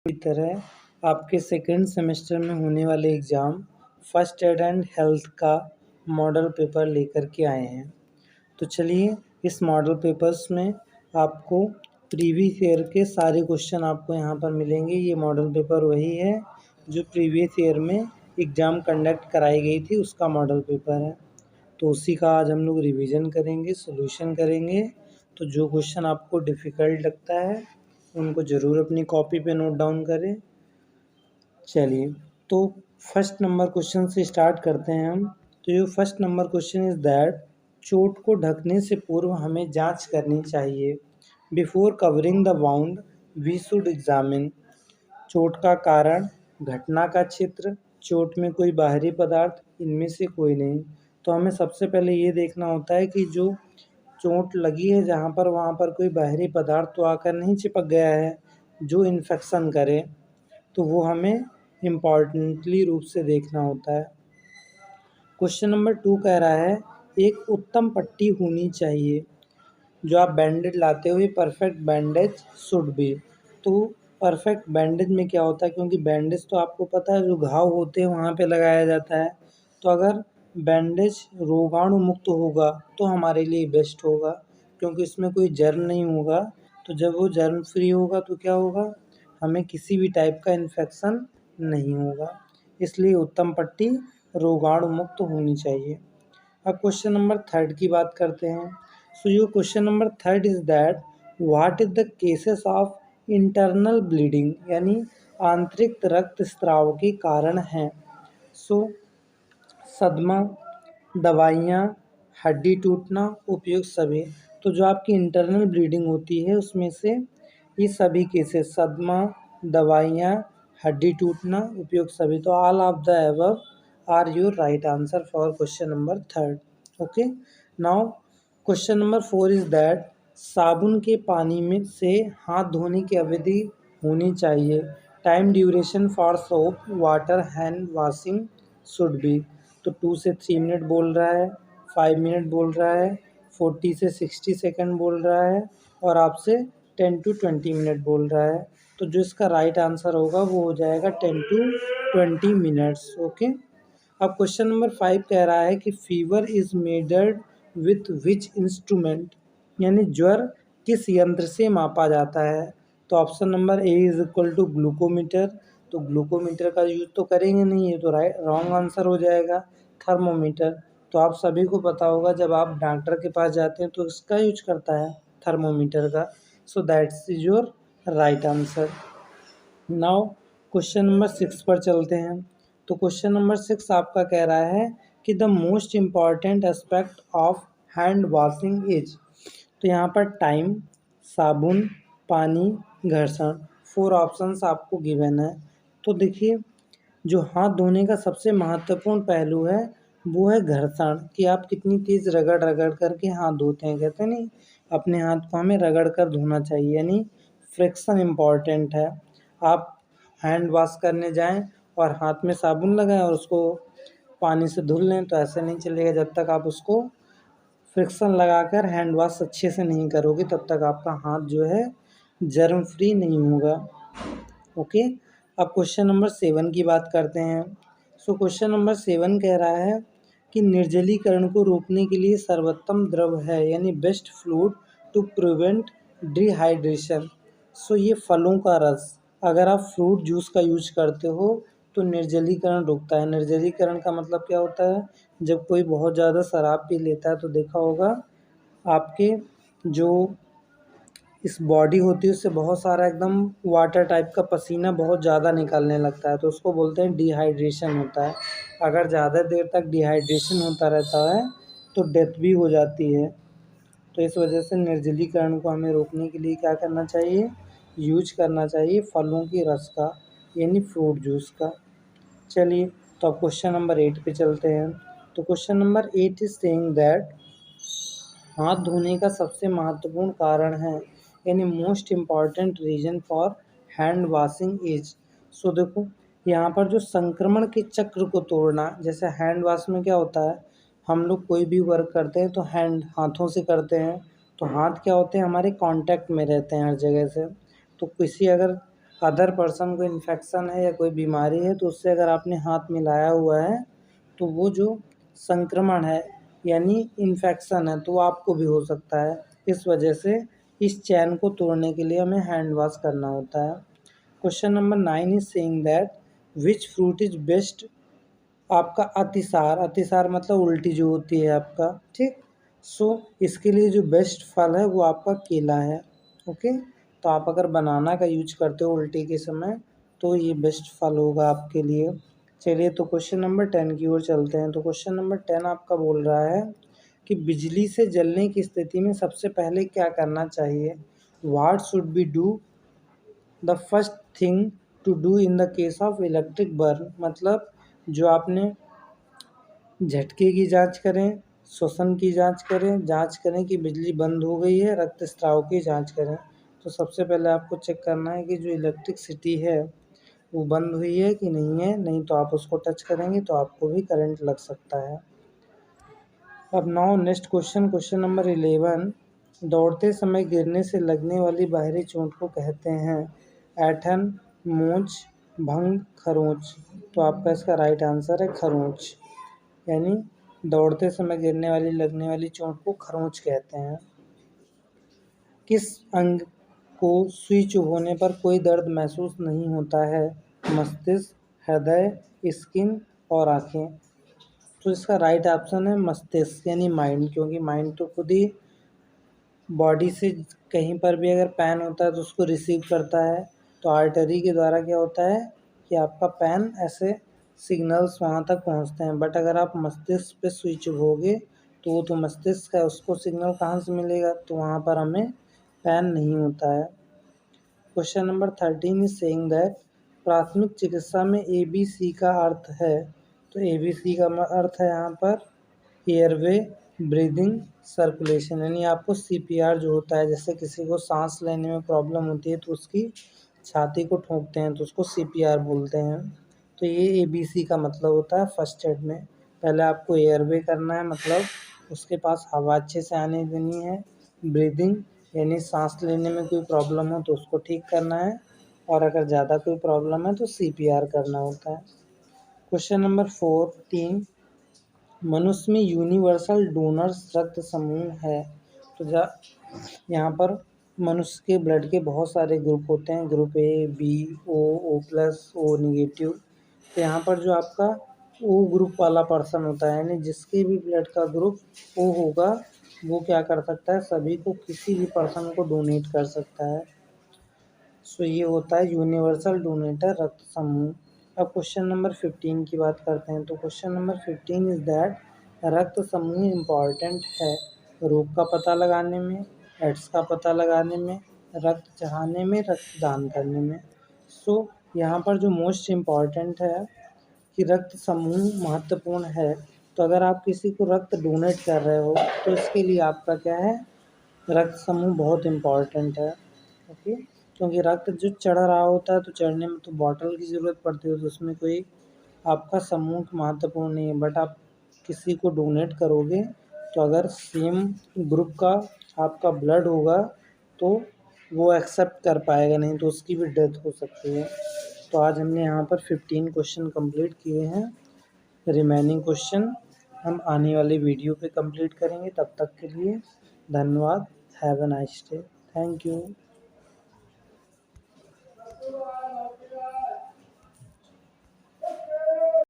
की तरह आपके सेकेंड सेमेस्टर में होने वाले exam first aid and health का मॉडल पेपर लेकर के आए हैं। तो चलिए इस मॉडल पेपर्स में आपको प्रीवियस ईयर के सारे क्वेश्चन आपको यहाँ पर मिलेंगे। ये मॉडल पेपर वही है जो प्रीवियस ईयर में एग्ज़ाम कंडक्ट कराई गई थी, उसका मॉडल पेपर है। तो उसी का आज हम लोग रिवीजन करेंगे, सॉल्यूशन करेंगे। तो जो क्वेश्चन आपको डिफ़िकल्ट लगता है उनको ज़रूर अपनी कॉपी पे नोट डाउन करें। चलिए तो फर्स्ट नंबर क्वेश्चन से स्टार्ट करते हैं हम। तो ये first number question is that चोट को ढकने से पूर्व हमें जांच करनी चाहिए। Before covering the wound we should examine. चोट का कारण, घटना का क्षेत्र, चोट में कोई बाहरी पदार्थ, इनमें से कोई नहीं। तो हमें सबसे पहले ये देखना होता है कि जो चोट लगी है जहाँ पर, वहाँ पर कोई बाहरी पदार्थ तो आकर नहीं चिपक गया है जो इन्फेक्शन करे। तो वो हमें इम्पॉर्टेंटली रूप से देखना होता है। क्वेश्चन नंबर 2 कह रहा है एक उत्तम पट्टी होनी चाहिए। जो आप बैंडेज लाते हो ये परफेक्ट बैंडेज शुड बी। तो परफेक्ट बैंडेज में क्या होता है, क्योंकि बैंडेज तो आपको पता है जो घाव होते हैं वहाँ पे लगाया जाता है। तो अगर बैंडेज रोगाणु मुक्त होगा तो हमारे लिए बेस्ट होगा, क्योंकि इसमें कोई जर्म नहीं होगा। तो जब वो जर्म फ्री होगा तो क्या होगा, हमें किसी भी टाइप का इन्फेक्शन नहीं होगा। इसलिए उत्तम पट्टी रोगाणु मुक्त होनी चाहिए। अब क्वेश्चन नंबर 3 की बात करते हैं। So your question number 3 is that what is the cases of internal bleeding, यानी आंतरिक रक्तस्राव के कारण हैं। सो सदमा, दवाइयाँ, हड्डी टूटना, उपयुक्त सभी। तो जो आपकी इंटरनल ब्लीडिंग होती है उसमें से ये सभी केसेस, सदमा, दवाइयाँ, हड्डी टूटना, उपयुक्त सभी। तो all of the above are your right answer for question number 3। Okay, now question number 4 is that साबुन के पानी में से हाथ धोने की अवधि होनी चाहिए। Time duration for soap water hand washing should be. तो 2 से 3 मिनट बोल रहा है, 5 मिनट बोल रहा है, 40 से 60 सेकंड बोल रहा है, और आपसे 10 to 20 मिनट बोल रहा है। तो जो इसका राइट आंसर होगा वो हो जाएगा 10 to 20 मिनट्स। ओके, अब क्वेश्चन नंबर 5 कह रहा है कि fever is measured with which instrument, यानी ज्वर किस यंत्र से मापा जाता है। तो option number A is equal to glucometer. तो ग्लूकोमीटर का यूज तो करेंगे नहीं, ये तो राइट रॉन्ग आंसर हो जाएगा। थर्मोमीटर, तो आप सभी को पता होगा जब आप डॉक्टर के पास जाते हैं तो इसका यूज करता है, थर्मोमीटर का। So that's is your right answer. Now question number 6 पर चलते हैं। तो क्वेश्चन नंबर 6 आपका कह रहा है कि the most important aspect of hand washing is. तो यहाँ पर टाइम, साबुन, पानी, घर्षण, 4 ऑप्शंस आपको गिवन है। तो देखिए जो हाथ धोने का सबसे महत्वपूर्ण पहलू है वो है घर्षण, कि आप कितनी तेज़ रगड़ रगड़ करके हाथ धोते हैं। कहते हैं नहीं, अपने हाथ को हमें रगड़ कर धोना चाहिए, यानी फ्रिक्शन इम्पॉर्टेंट है। आप हैंड वॉश करने जाएं और हाथ में साबुन लगाएं और उसको पानी से धुल लें तो ऐसे नहीं चलेगा। जब तक आप उसको फ्रिक्शन लगाकर हैंड वॉश अच्छे से नहीं करोगे तब तक आपका हाथ जो है जर्म फ्री नहीं होगा। ओके, अब क्वेश्चन नंबर 7 की बात करते हैं। सो क्वेश्चन नंबर 7 कह रहा है कि निर्जलीकरण को रोकने के लिए सर्वोत्तम द्रव है, यानी best fluid to prevent dehydration. So ये फलों का रस, अगर आप फ्रूट जूस का यूज करते हो तो निर्जलीकरण रुकता है। निर्जलीकरण का मतलब क्या होता है, जब कोई बहुत ज़्यादा शराब पी लेता है तो देखा होगा आपके जो इस बॉडी होती है उससे बहुत सारा एकदम वाटर टाइप का पसीना बहुत ज़्यादा निकलने लगता है, तो उसको बोलते हैं डिहाइड्रेशन होता है। अगर ज़्यादा देर तक डिहाइड्रेशन होता रहता है तो डेथ भी हो जाती है। तो इस वजह से निर्जलीकरण को हमें रोकने के लिए क्या करना चाहिए, यूज करना चाहिए फलों की रस का, यानी फ्रूट जूस का। चलिए तो अब क्वेश्चन नंबर 8 पे चलते हैं। तो question number 8 is saying that हाथ धोने का सबसे महत्वपूर्ण कारण है, यानी most important reason for hand washing is. So देखो यहाँ पर जो संक्रमण के चक्र को तोड़ना, जैसे हैंड वॉश में क्या होता है, हम लोग कोई भी वर्क करते हैं तो हैंड हाथों से करते हैं। तो हाथ क्या होते हैं, हमारे कांटेक्ट में रहते हैं हर जगह से। तो किसी अगर अदर पर्सन को इन्फेक्शन है या कोई बीमारी है तो उससे अगर आपने हाथ मिलाया हुआ है तो वो जो संक्रमण है यानी इन्फेक्शन है तो वो आपको भी हो सकता है। इस वजह से इस चैन को तोड़ने के लिए हमें हैंड वॉश करना होता है। Question number 9 is saying that which fruit is best. आपका अतिसार मतलब उल्टी जो होती है आपका, ठीक। सो इसके लिए जो बेस्ट फल है वो आपका केला है। ओके, तो आप अगर बनाना का यूज करते हो उल्टी के समय तो ये बेस्ट फल होगा आपके लिए। चलिए तो क्वेश्चन नंबर 10 की ओर चलते हैं। तो क्वेश्चन नंबर 10 आपका बोल रहा है कि बिजली से जलने की स्थिति में सबसे पहले क्या करना चाहिए। What should be do the first thing to do in the case of electric burn. मतलब जो आपने झटके की जांच करें, श्वसन की जांच करें कि बिजली बंद हो गई है, रक्तस्राव की जांच करें। तो सबसे पहले आपको चेक करना है कि जो इलेक्ट्रिसिटी है वो बंद हुई है कि नहीं है, नहीं तो आप उसको टच करेंगे तो आपको भी करंट लग सकता है। अब नाउ नेक्स्ट क्वेश्चन नंबर 11। दौड़ते समय गिरने से लगने वाली बाहरी चोट को कहते हैं ऐंठन, मूंछ, भंग, खरोंच। तो आपका इसका राइट आंसर है खरोंच, यानी दौड़ते समय गिरने वाली लगने वाली चोट को खरोंच कहते हैं। किस अंग को सुई चुभोने पर कोई दर्द महसूस नहीं होता है। मस्तिष्क, हृदय, स्किन और आँखें। तो इसका राइट ऑप्शन है मस्तिष्क यानी माइंड, क्योंकि माइंड तो खुद ही बॉडी से कहीं पर भी अगर पेन होता है तो उसको रिसीव करता है। तो आर्टरी के द्वारा क्या होता है कि आपका पेन ऐसे सिग्नल्स वहाँ तक पहुँचते हैं। बट अगर आप मस्तिष्क पे सुई चुभोगे तो वो तो मस्तिष्क है, उसको सिग्नल कहाँ से मिलेगा, तो वहाँ पर हमें पेन नहीं होता है। Question number 13 is saying that प्राथमिक चिकित्सा में ABC का अर्थ है। तो ABC का अर्थ है यहाँ पर एयरवे, ब्रीदिंग, सर्कुलेशन। यानी आपको CPR जो होता है, जैसे किसी को सांस लेने में प्रॉब्लम होती है तो उसकी छाती को ठोकते हैं तो उसको CPR बोलते हैं। तो ये ABC का मतलब होता है फर्स्ट एड में। पहले आपको एयरवे करना है, मतलब उसके पास हवा अच्छे से आने देनी है। ब्रीदिंग यानी सांस लेने में कोई प्रॉब्लम हो तो उसको ठीक करना है, और अगर ज़्यादा कोई प्रॉब्लम है तो CPR करना होता है। Question number 14। मनुष्य में यूनिवर्सल डोनर्स रक्त समूह है। तो यहाँ पर मनुष्य के ब्लड के बहुत सारे ग्रुप होते हैं, group A, B, O plus, O negative. तो यहाँ पर जो आपका O ग्रुप वाला पर्सन होता है, यानी जिसके भी ब्लड का ग्रुप O होगा, वो क्या कर सकता है, सभी को किसी भी पर्सन को डोनेट कर सकता है। सो ये होता है यूनिवर्सल डोनेटर रक्त समूह। अब क्वेश्चन नंबर 15 की बात करते हैं। तो क्वेश्चन नंबर 15 इज दैट रक्त समूह इम्पॉर्टेंट है रोग का पता लगाने में, एड्स का पता लगाने में, रक्त चढ़ाने में, रक्तदान करने में। सो यहाँ पर जो मोस्ट इम्पॉर्टेंट है कि रक्त समूह महत्वपूर्ण है। तो अगर आप किसी को रक्त डोनेट कर रहे हो तो इसके लिए आपका क्या है, रक्त समूह बहुत इम्पॉर्टेंट है। ओके, क्योंकि रक्त जो चढ़ रहा होता है तो चढ़ने में तो बॉटल की ज़रूरत पड़ती है, तो उसमें कोई आपका समूह महत्वपूर्ण नहीं है। बट आप किसी को डोनेट करोगे तो अगर सेम ग्रुप का आपका ब्लड होगा तो वो एक्सेप्ट कर पाएगा, नहीं तो उसकी भी डेथ हो सकती है। तो आज हमने यहाँ पर 15 क्वेश्चन कंप्लीट किए हैं। रिमेनिंग क्वेश्चन हम आने वाली वीडियो पे कंप्लीट करेंगे। तब तक के लिए धन्यवाद। Have a nice day. Thank you.